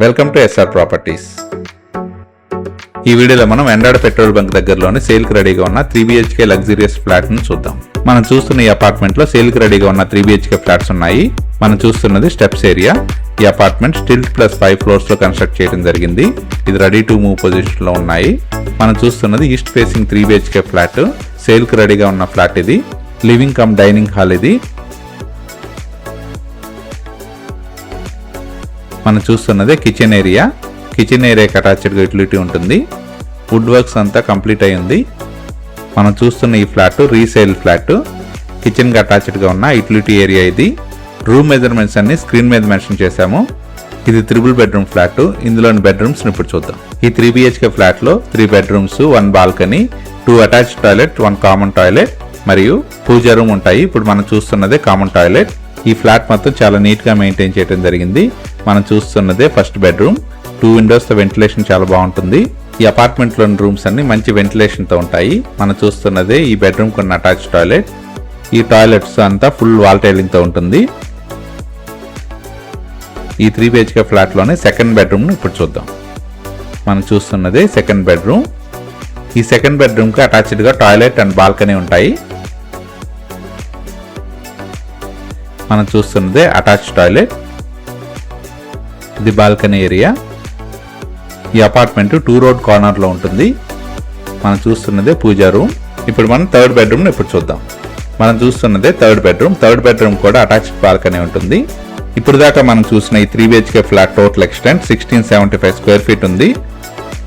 Welcome to SR properties. ఈ వీడియోలో మనం ఎండాడ పెట్రోల్ బంక్ దగ్గరలోని సేల్కి రెడీగా ఉన్న 3BHK లగ్జరియస్ ఫ్లాట్ ను చూద్దాం. మనం చూస్తున్న ఈ అపార్ట్మెంట్ లో సేల్కి రెడీగా ఉన్న 3BHK ఫ్లాట్స్ ఉన్నాయి. మనం చూస్తున్నది స్టెప్స్ ఏరియా. ఈ అపార్ట్మెంట్ స్టిల్ట్ ప్లస్ 5 ఫ్లోర్స్ లో కన్స్ట్రక్ట్ చేయడం జరిగింది. ఇది రెడీ టు మూవ్ పొజిషన్ లో ఉన్నాయి. మనం చూస్తున్నది ఈస్ట్ ఫేసింగ్ 3BHK ఫ్లాట్. సేల్కి రెడీగా ఉన్న ఫ్లాట్ ఇది. లివింగ్ కమ్ డైనింగ్ హాల్ ఇది. మనం చూస్తున్నదే కిచెన్ ఏరియా. కిచెన్ ఏరియాకి అటాచ్డ్గా యూటిలిటీ ఉంటుంది. వుడ్ వర్క్స్ అంతా కంప్లీట్ అయ్యింది. మనం చూస్తున్న ఈ ఫ్లాట్ రీసేల్ ఫ్లాట్. కిచెన్కి అటాచ్డ్గా ఉన్న యూటిలిటీ ఏరియా ఇది. రూమ్ మెజర్మెంట్స్ అన్ని స్క్రీన్ మీద మెన్షన్ చేశాము. ఇది 3 బెడ్రూమ్ ఫ్లాట్. ఇందులోని బెడ్రూమ్స్ ఇప్పుడు చూద్దాం. ఈ 3BHK ఫ్లాట్ లో 3 bedrooms, 1 balcony, 2 attached toilet, 1 common toilet మరియు పూజా రూమ్ ఉంటాయి. ఇప్పుడు మనం చూస్తున్నదే కామన్ టాయిలెట్. ఈ ఫ్లాట్ మొత్తం చాలా నీట్ గా మెయింటైన్ చేయడం జరిగింది. మనం చూస్తున్నదే ఫస్ట్ బెడ్రూమ్. 2 విండోస్ తో వెంటిలేషన్ చాలా బాగుంటుంది. ఈ అపార్ట్మెంట్ లోని రూమ్స్ అన్ని మంచి వెంటిలేషన్ తో ఉంటాయి. మనం చూస్తున్నదే ఈ బెడ్రూమ్ కొన్న అటాచ్ టాయిలెట్. ఈ టాయిలెట్స్ అంతా ఫుల్ వాల్ టైలింగ్ తో ఉంటుంది. ఈ 3BHK ఫ్లాట్ లోనే సెకండ్ బెడ్రూమ్ ను ఇప్పుడు చూద్దాం. మనం చూస్తున్నదే సెకండ్ బెడ్రూమ్. ఈ సెకండ్ బెడ్రూమ్ కి అటాచ్డ్ గా టాయిలెట్ అండ్ బాల్కనీ ఉంటాయి. మనం చూస్తున్నదే అటాచ్ టాయిలెట్. ఇది బాల్కనీ ఏరియా. ఈ అపార్ట్మెంట్ 2 రోడ్ కార్నర్ లో ఉంటుంది. మనం చూస్తున్నదే పూజా రూమ్. ఇప్పుడు మనం థర్డ్ బెడ్రూమ్ ఇప్పుడు చూద్దాం. మనం చూస్తున్నదే థర్డ్ బెడ్రూమ్. థర్డ్ బెడ్రూమ్ కూడా అటాచ్డ్ బాల్కనీ ఉంటుంది. ఇప్పుడు దాకా మనం చూసిన ఈ 3BHK flat total extent 1675 square feet ఉంది.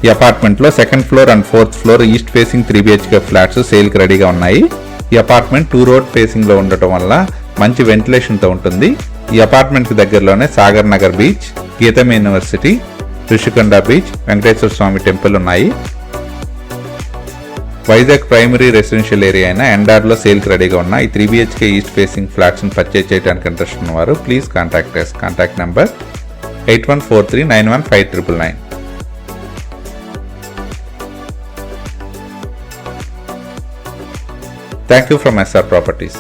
ఈ అపార్ట్మెంట్ లో second floor and fourth floor east facing 3BHK flats sale కి రెడీగా ఉన్నాయి. ఈ అపార్ట్మెంట్ 2 రోడ్ ఫేసింగ్ లో ఉండటం వల్ల మంచి వెంటిలేషన్ తో ఉంటుంది. ఈ అపార్ట్మెంట్ కి దగ్గరలోనే సాగర్ నగర్ బీచ్, గీతం యూనివర్సిటీ, ఋషికొండ బీచ్, వెంకటేశ్వర స్వామి టెంపుల్ ఉన్నాయి. వైజాగ్ ప్రైమరీ రెసిడెన్షియల్ ఏరియా అయిన ఎండాడ్ లో సేల్ కి రెడీగా ఉన్న ఈ 3BHK ఈస్ట్ ఫేసింగ్ ఫ్లాట్స్ ను పర్చేజ్ చేయడానికి ఇంట్రెస్ట్ ఉన్నవారు please contact us. Contact number 8143915999. Thank you from SR Properties.